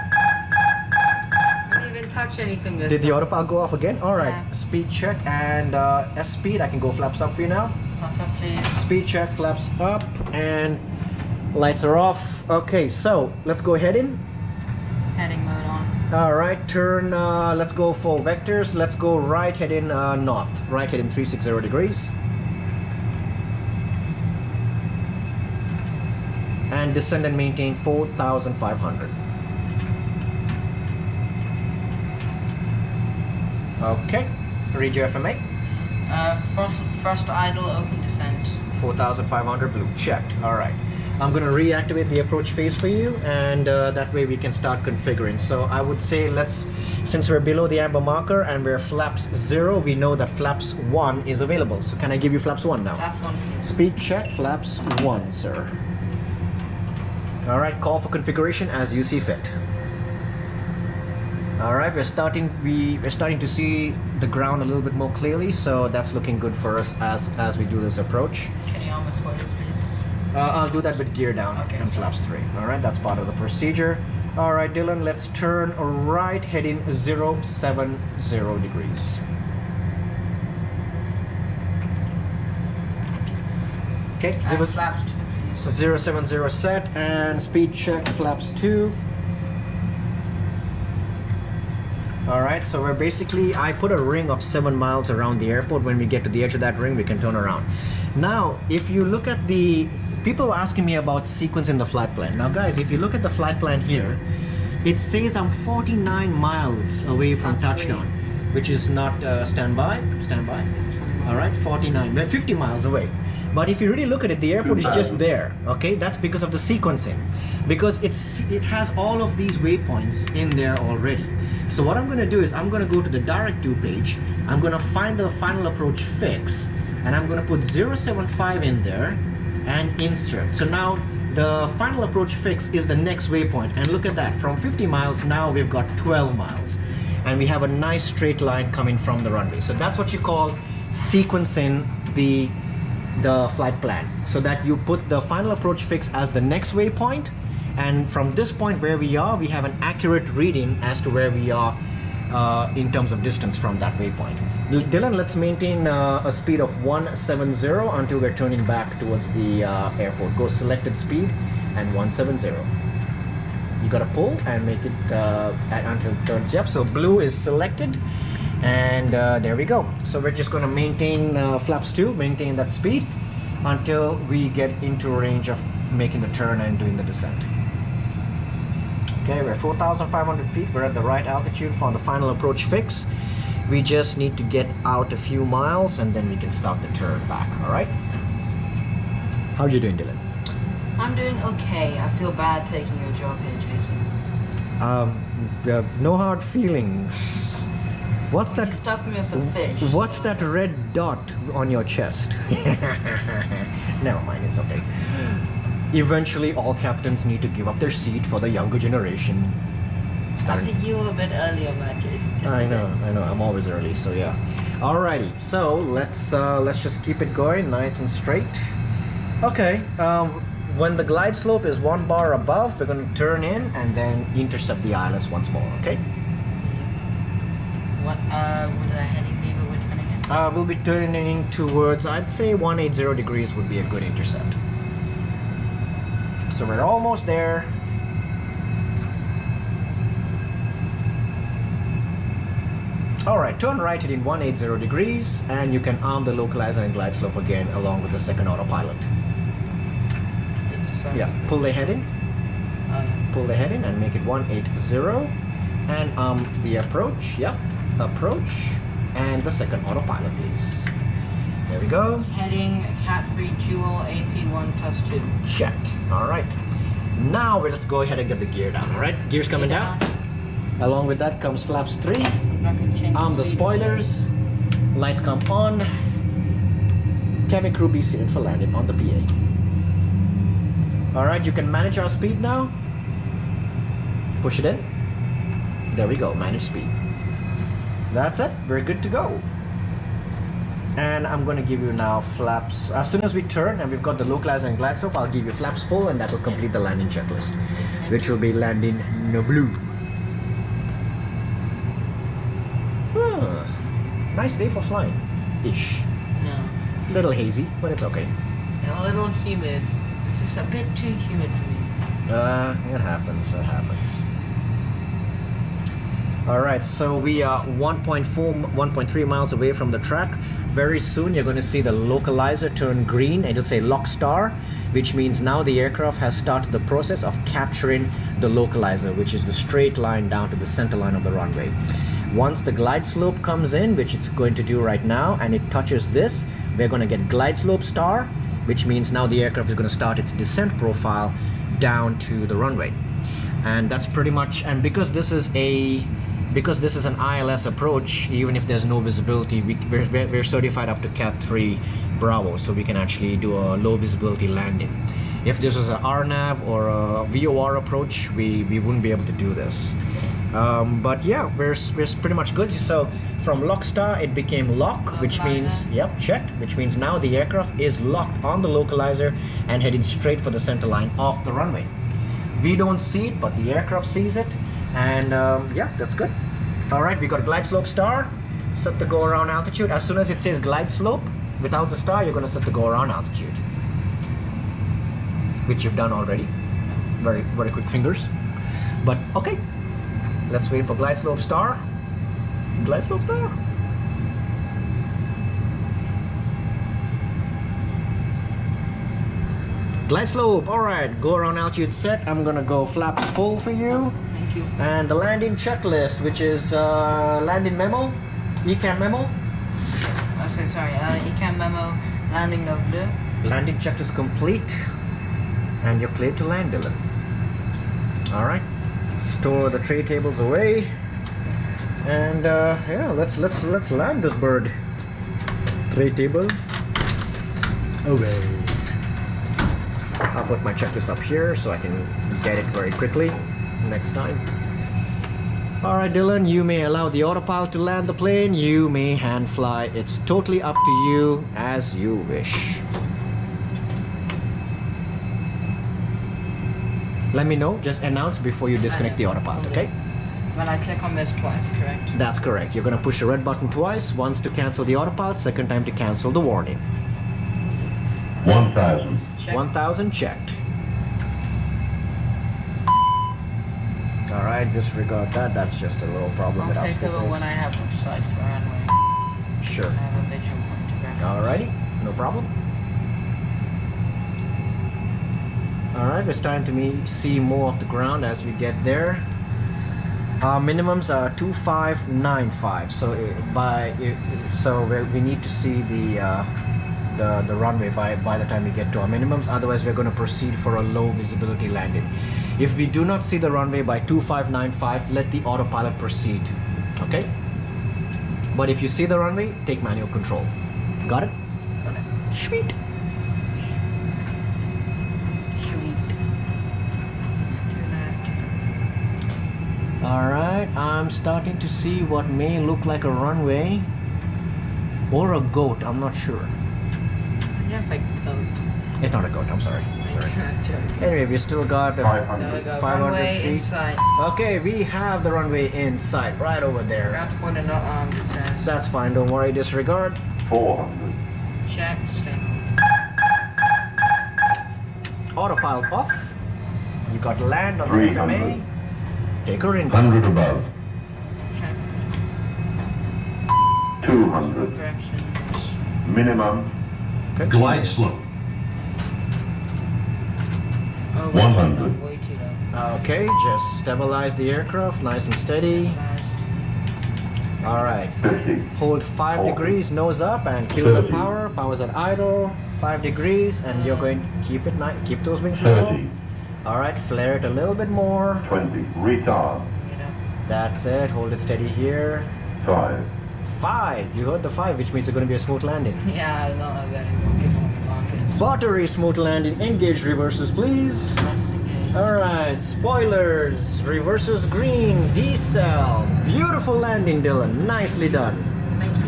Didn't even touch anything this Did the time. autopilot go off again? All right, Yeah. speed check and S speed. I can go flaps up for you now. Flaps up, please. Speed check, flaps up, and lights are off. Okay, so let's go heading. Heading mode on. All right, turn. Let's go for vectors. Let's go right heading north. Right heading 360 degrees. and descend and maintain 4,500. Okay, read your FMA. Thrust idle, open descent. 4,500 blue, checked. All right, I'm gonna reactivate the approach phase for you, and that way we can start configuring. So I would say since we're below the amber marker and we're flaps 0, we know that flaps 1 is available. So can I give you flaps 1 now? Flaps 1. Speed check, flaps 1, sir. All right, call for configuration as you see fit. All right, we're starting to see the ground a little bit more clearly, so that's looking good for us as we do this approach. Can you almost spoil this, please? I'll do that with gear down and flaps 3. All right, that's part of the procedure. All right, Dylan, let's turn right, heading 070 degrees. Okay, Flaps 2, please. 070 set, and speed check, flaps 2. All right, so we're basically, I put a ring of 7 miles around the airport. When we get to the edge of that ring, we can turn around. Now, if you look at people are asking me about sequencing the flight plan. Now guys, if you look at the flight plan here, it says I'm 49 miles away from touchdown, which is not standby. All right, 49, we're 50 miles away. But if you really look at it, the airport is just there, okay? That's because of the sequencing, because it has all of these waypoints in there already. So what I'm gonna do is I'm gonna go to the direct to page, I'm gonna find the final approach fix, and I'm gonna put 075 in there and insert. So now the final approach fix is the next waypoint, and look at that, from 50 miles now we've got 12 miles, and we have a nice straight line coming from the runway. So that's what you call sequencing the flight plan, so that you put the final approach fix as the next waypoint, and from this point where we are, we have an accurate reading as to where we are in terms of distance from that waypoint. Dylan, let's maintain a speed of 170 until we're turning back towards the airport. Go selected speed and 170. You gotta pull and make it until it turns. Yep, so blue is selected, and there we go. So we're just gonna maintain flaps 2, maintain that speed until we get into range of making the turn and doing the descent. Okay, we're 4,500 feet. We're at the right altitude for the final approach fix. We just need to get out a few miles and then we can start the turn back, all right? How are you doing, Dylan? I'm doing okay. I feel bad taking your job here, Jason. No hard feelings. What's that? You stuck me with a fish. What's that red dot on your chest? Never mind, it's okay. Eventually, all captains need to give up their seat for the younger generation. I think you were a bit early on that, Jason. I know. I'm always early, so yeah. Alrighty, so let's just keep it going, nice and straight. Okay. When the glide slope is 1 bar above, we're going to turn in and then intercept the ILS once more. Okay. What would the heading be we're turning in? We'll be turning in towards, I'd say 180 degrees would be a good intercept. So we're almost there. Alright, turn right in 180 degrees, and you can arm the localizer and glide slope again along with the second autopilot. Yeah, pull the head in. Pull the head in and make it 180, and arm the approach. Yep, approach, and the second autopilot, please. There we go. Heading Cat 3 dual AP1+2. Checked. Alright. Now let's go ahead and get the gear down. Alright, gear's coming down. Along with that comes flaps 3. Arm the spoilers. Lights come on. Cabin crew be seated for landing on the PA. Alright, you can manage our speed now. Push it in. There we go, manage speed. That's it, we're good to go. And I'm going to give you now flaps. As soon as we turn and we've got the localizer and glide slope, I'll give you flaps full, and that will complete the landing checklist, which will be landing no blue. Nice day for flying. Ish. No. Little hazy, but it's okay. A little humid. It's just a bit too humid for me. It happens, it happens. Alright, so we are 1.3 miles away from the track. Very soon you're going to see the localizer turn green and it'll say lock star, which means now the aircraft has started the process of capturing the localizer, which is the straight line down to the center line of the runway. Once the glide slope comes in, which it's going to do right now, and it touches this, we're going to get glide slope star, which means now the aircraft is going to start its descent profile down to the runway. And that's pretty much, and because this is an ILS approach, even if there's no visibility, we're certified up to Cat 3 Bravo, so we can actually do a low visibility landing. If this was an RNAV or a VOR approach, we wouldn't be able to do this. But yeah, we're pretty much good. So from lock star, it became lock, which means, yep, checked, which means now the aircraft is locked on the localizer and heading straight for the center line of the runway. We don't see it, but the aircraft sees it, and yeah, that's good. All right, we got glide slope star, set the go around altitude. As soon as it says glide slope without the star, you're going to set the go around altitude, which you've done already. Very, very quick fingers. But okay, let's wait for glide slope star. Glide slope star. Glide slope. All right, go around altitude set. I'm gonna go flaps full for you. Thank you. And the landing checklist, which is landing memo, ECAM memo. Oh, sorry. ECAM memo, landing no blue. Landing checklist complete, and you're cleared to land, Dylan. All right, store the tray tables away, and yeah, let's land this bird. Tray table away. I'll put my checklist up here so I can get it very quickly next time. All right, Dylan, you may allow the autopilot to land the plane. You may hand fly. It's totally up to you as you wish. Let me know. Just announce before you disconnect the autopilot, okay? When I click on this twice, correct? That's correct. You're going to push the red button twice. Once to cancel the autopilot, second time to cancel the warning. 1,000. 1,000 checked. All right, disregard that. That's just a little problem with I'll us. take over when I have sight for runway. Sure. I have a visual point of reference. Alrighty, no problem. Alright, we're starting to see more of the ground as we get there. Our minimums are 2595, so we need to see the runway by the time we get to our minimums. Otherwise, we're going to proceed for a low visibility landing. If we do not see the runway by 2595, let the autopilot proceed. Okay? But if you see the runway, take manual control. Got it? Got it. Sweet. Alright, I'm starting to see what may look like a runway or a goat, I'm not sure. Yeah, if I goat. It's not a goat, I'm sorry. Anyway, we still got 500 runway feet. in sight. Okay, we have the runway in sight, right over there. That's what it armed, it says. That's fine, don't worry, disregard. 400. Check, stay. Autopilot off. You got land on the 300. FMA. Take her in. 100 above. Check. 200. Directions. Minimum. Continue. Glide slope. Oh, 100. way too low. Okay, just stabilize the aircraft, nice and steady. Alright. 50. Hold 5 Oh. degrees, nose up, and kill the 30. power. Power's at idle. 5 degrees, and you're going to keep it keep those wings low. 30. Alright, flare it a little bit more. 20. Retard. That's it. Hold it steady here. 5. 5. You heard the 5, which means it's going to be a smooth landing. Yeah, I know, I've got it. Battery smooth landing. Engage reverses, please. Alright, spoilers. Reverses green. Decel. Beautiful landing, Dylan. Nicely done. Thank you.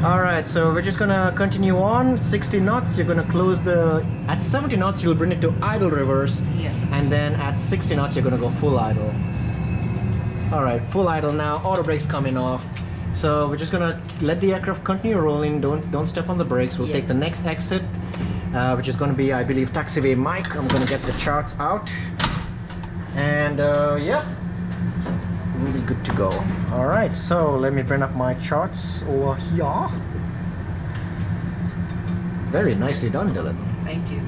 Alright, so we're just gonna continue on. 60 knots, you're gonna close at 70 knots, you'll bring it to idle reverse. Yeah. And then at 60 knots, you're gonna go full idle. Alright, full idle now. Auto brakes coming off. So we're just gonna let the aircraft continue rolling. Don't step on the brakes. We'll take the next exit, which is gonna be, I believe, taxiway Mike. I'm gonna get the charts out. And yeah, we'll be good to go. Alright, so let me bring up my charts over here. Very nicely done, Dylan. Thank you.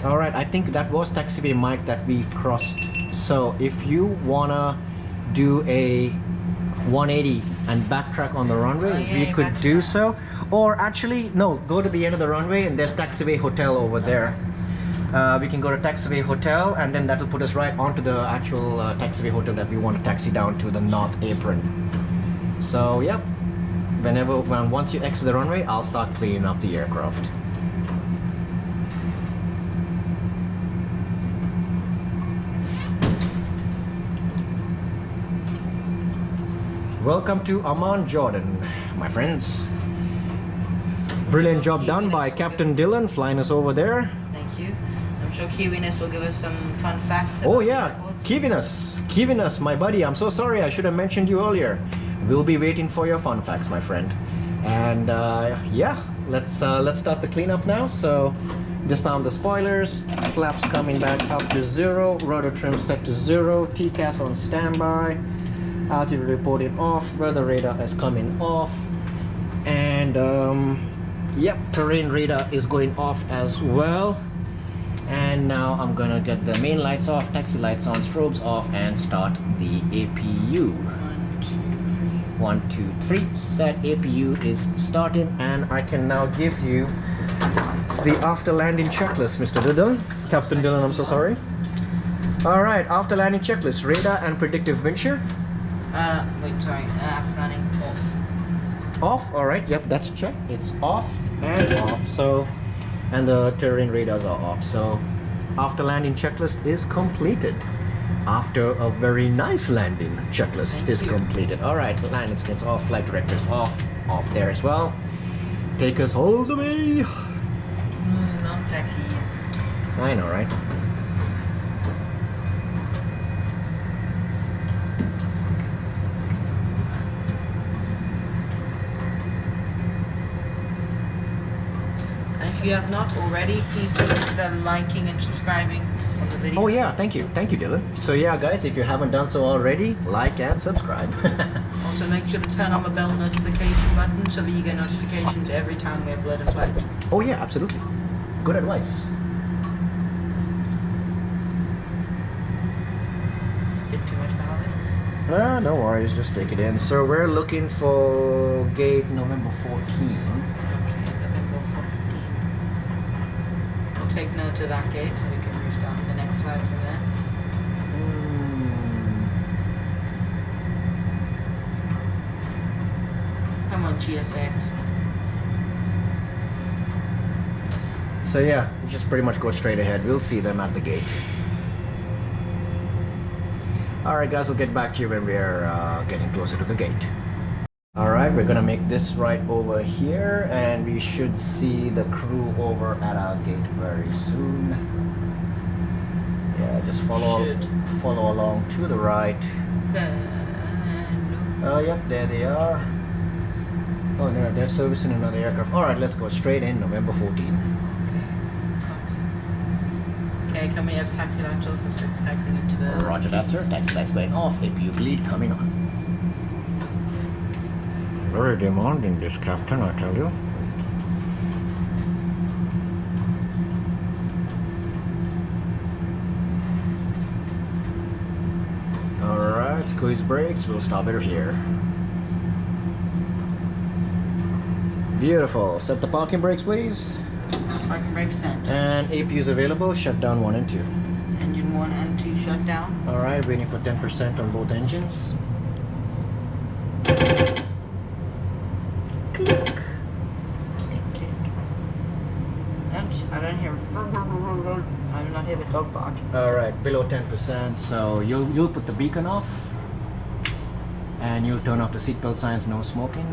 All right, I think that was taxiway Mike that we crossed. So if you wanna do a 180 and backtrack on the runway, yeah, we could do so. Or actually, no, go to the end of the runway and there's taxiway hotel over there. We can go to taxiway hotel and then that'll put us right onto the actual taxiway hotel that we want to taxi down to the north apron. So yep, once you exit the runway, I'll start cleaning up the aircraft. Welcome to Amman, Jordan, my friends. Brilliant job done by Captain Dylan flying us over there. Thank you. I'm sure Kiwiness will give us some fun facts. Oh about yeah, the airport. Kivinus, my buddy. I'm so sorry, I should have mentioned you earlier. We'll be waiting for your fun facts, my friend. And yeah, let's start the cleanup now. So disarm the spoilers, flaps coming back up to 0, rotor trim set to 0, TCAS on standby, altitude reporting off, weather radar is coming off, and yep, terrain radar is going off as well. And now I'm gonna get the main lights off, taxi lights on, strobes off, and start the APU. 1, 2, 3. Set APU is starting, and I can now give you the after landing checklist, Mr. Dillon. Captain Dillon, I'm so sorry. All right, after landing checklist: radar and predictive wind shear. Wait, sorry. After landing, off. Off. All right. Yep, that's a check. It's off and off. So, and the terrain radars are off. So, after landing checklist is completed. After a very nice landing checklist is completed. All right, landing skins off, flight directors off there as well. Take us all the way. Long taxis. I know, right? If you have not already, please do consider liking and subscribing on the video. Oh yeah, thank you, Dylan. So yeah, guys, if you haven't done so already, like and subscribe. Also, make sure to turn on the bell notification button so that you get notifications every time we upload a flight. Oh yeah, absolutely. Good advice. Bit too much power. No worries, just take it in. So we're looking for gate November 14. Take note of that gate so we can restart the next flight from there. Come on, GSX. So yeah, just pretty much go straight ahead. We'll see them at the gate. Alright guys, we'll get back to you when we're getting closer to the gate. Alright, we're gonna make this right over here and we should see the crew over at our gate very soon. Yeah, just follow along to the right. Yep, there they are. Oh, they're servicing another aircraft. Alright, let's go straight in, November 14. Okay, can we have taxi lights off and start taxiing into the... Roger that, sir. Taxi lights going off, APU bleed coming on. Very demanding, this captain, I tell you. Alright, squeeze brakes, we'll stop it here. Beautiful. Set the parking brakes, please. Parking brakes set. And APU's available, shut down 1 and 2. Engine 1 and 2 shut down. Alright, waiting for 10% on both engines. Click. Click, click. I don't hear... I do not hear the dog bark. Alright, below 10%, so you'll put the beacon off. And you'll turn off the seatbelt signs, no smoking.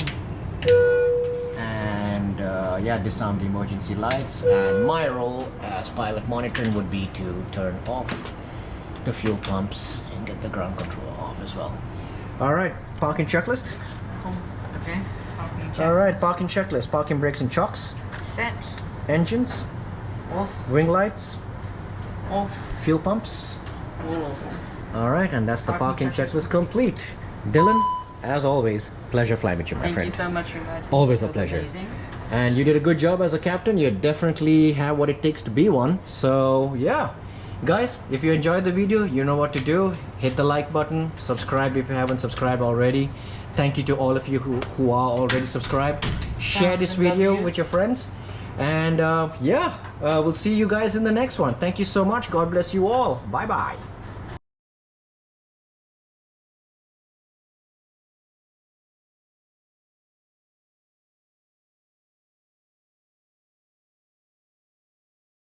And yeah, disarm the emergency lights. And my role as pilot monitoring would be to turn off the fuel pumps and get the ground control off as well. Alright, parking checklist. Okay. Parking check. Alright, parking checklist. Parking brakes and chocks. Set. Engines. Off. Wing lights. Off. Fuel pumps. All off. Alright, and that's the parking Parking checklist complete. Dylan, as always, pleasure flying with you, my Thank friend. you so much for inviting me. Always a It was pleasure. amazing. And you did a good job as a captain. You definitely have what it takes to be one. So yeah, guys, if you enjoyed the video, you know what to do. Hit the like button, subscribe if you haven't subscribed already. Thank you to all of you who are already subscribed. Share this Love video you. with your friends. And yeah, we'll see you guys in the next one. Thank you so much. God bless you all. Bye bye.